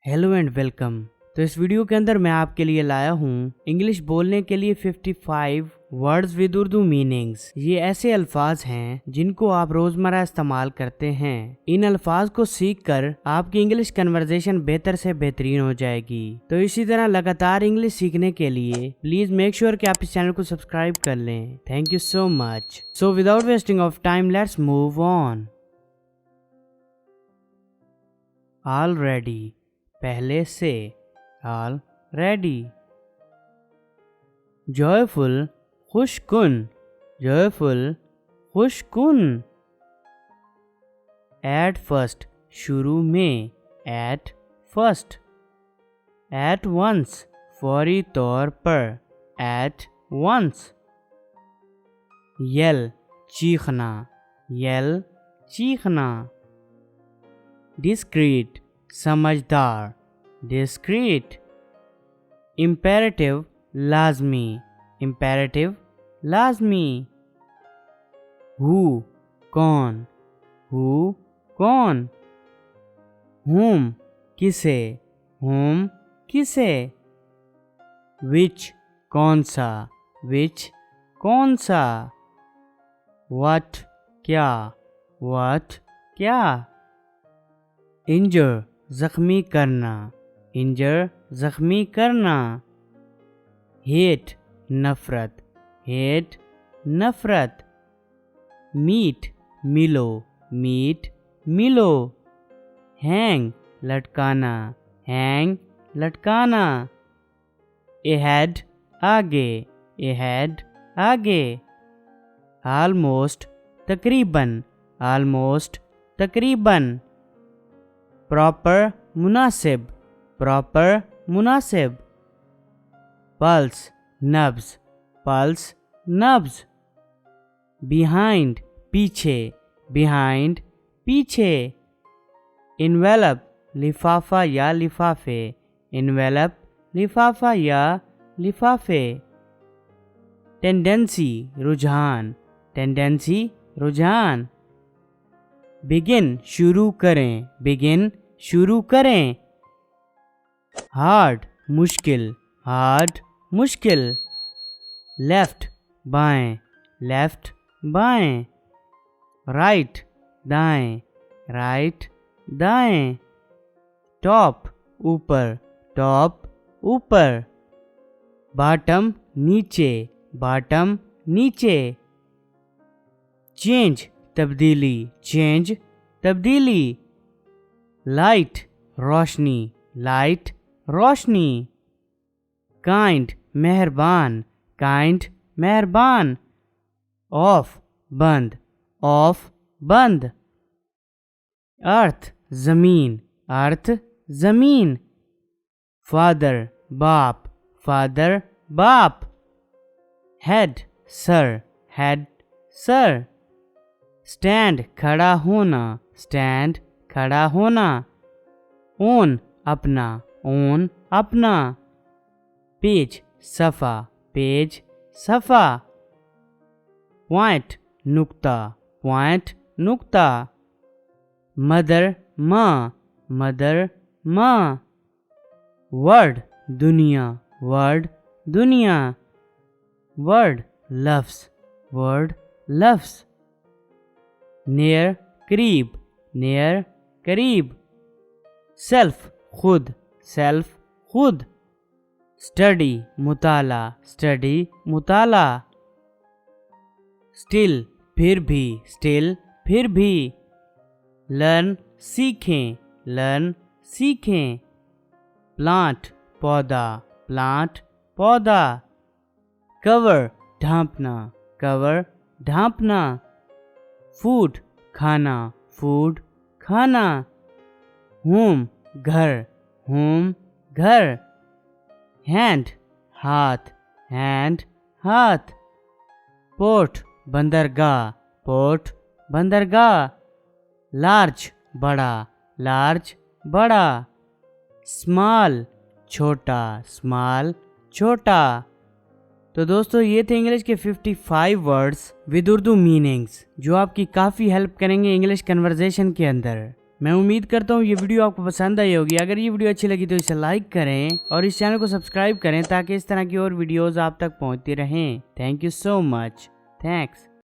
Hello and welcome. तो इस video के अंदर मैं आपके लिए लाया हूँ इंग्लिश बोलने के लिए 55 वर्ड्स विद उर्दू मीनिंग्स। ये ऐसे अल्फाज हैं जिनको आप रोजमर्रा इस्तेमाल करते हैं। इन अल्फाज को सीखकर आपकी इंग्लिश कन्वर्सेशन बेहतर से बेहतरीन हो जाएगी। तो इसी तरह लगातार इंग्लिश सीखने के लिए प्लीज मेक श्योर कि आप इस चैनल को सब्सक्राइब कर लें। Thank you so much. So without wasting of time let's move on. Already, पहले से, ऑलरेडी। जॉयफुल, खुशकुन, जॉयफुल, खुशकुन। एट फर्स्ट, शुरू में, एट फर्स्ट। एट वंस, फौरी तौर पर, एट वंस। यल, चीखना, यल, चीखना। डिस्क्रीट, समझदार, डिस्क्रीट। इम्पेरेटिव, लाजमी, इम्पेरेटिव, लाजमी। हु, कौन, हु, कौन। हुम, किसे, हुम, किसे। विच, कौन सा, विच, कौन सा। व्हाट, क्या, व्हाट, क्या। इंजर, जख्मी करना, इंजर, जख्मी करना। हेट, नफरत, हेट, नफरत। मीट, मिलो, मीट, मिलो। हैंग, लटकाना, हैंग, लटकाना। अहेड, आगे, अहेड, आगे। ऑलमोस्ट, तकरीबन, ऑलमोस्ट, तकरीबन। प्रॉपर, मुनासिब, प्रॉपर, मुनासिब। पल्स, नब्ज, पल्स, नब्ज। बिहाइंड, पीछे, बिहाइंड, पीछे। इन्वेलप, लिफाफा या लिफाफे, इन्वेलप, लिफाफा या लिफाफे। टेंडेंसी, रुझान, टेंडेंसी, रुझान। बिगिन, शुरू करें, बिगिन, शुरू करें। हार्ड, मुश्किल, हार्ड, मुश्किल। लेफ्ट, बाएं, लेफ्ट, बाएं। राइट, दाएं, राइट, दाएं। टॉप, ऊपर, टॉप, ऊपर। बॉटम, नीचे, बॉटम, नीचे। चेंज, तब्दीली, चेंज, तब्दीली। लाइट, रोशनी, लाइट, रोशनी। काइंड, मेहरबान, काइंड, मेहरबान। ऑफ, बंद, ऑफ, बंद। अर्थ, जमीन, अर्थ, जमीन। फादर, बाप, फादर, बाप। Head, sir, head, sir. Stand, खड़ा होना, स्टैंड, खड़ा होना। ओन, अपना, ओन, अपना। पेज, सफ़ा, पेज, सफ़ा। पॉइंट, नुक्ता, पॉइंट, नुक्ता। मदर, माँ, मदर, माँ। वर्ड, दुनिया, वर्ड, दुनिया। वर्ड, लफ्ज़, वर्ड, लफ्ज़। नियर, करीब, नियर, करीब। सेल्फ, खुद, सेल्फ, खुद। स्टडी, मुताला, स्टडी, मुताला। स्टिल, फिर भी, स्टिल, फिर भी। लर्न, सीखें, लर्न, सीखें। प्लांट, पौधा, प्लांट, पौधा। कवर, ढांपना, कवर, ढांपना। फूड, खाना, फूड, खाना। होम, घर, होम, घर। हैंड, हाथ, हैंड, हाथ। पोर्ट, बंदरगाह, पोर्ट, बंदरगाह। लार्ज, बड़ा, लार्ज, बड़ा। स्मॉल, छोटा, स्मॉल, छोटा। तो दोस्तों ये थे इंग्लिश के 55 वर्ड्स विद उर्दू मीनिंग्स जो आपकी काफ़ी हेल्प करेंगे इंग्लिश कन्वर्सेशन के अंदर। मैं उम्मीद करता हूँ ये वीडियो आपको पसंद आई होगी। अगर ये वीडियो अच्छी लगी तो इसे लाइक करें और इस चैनल को सब्सक्राइब करें ताकि इस तरह की और वीडियोस आप तक पहुँचती रहें। Thank you so much. Thanks.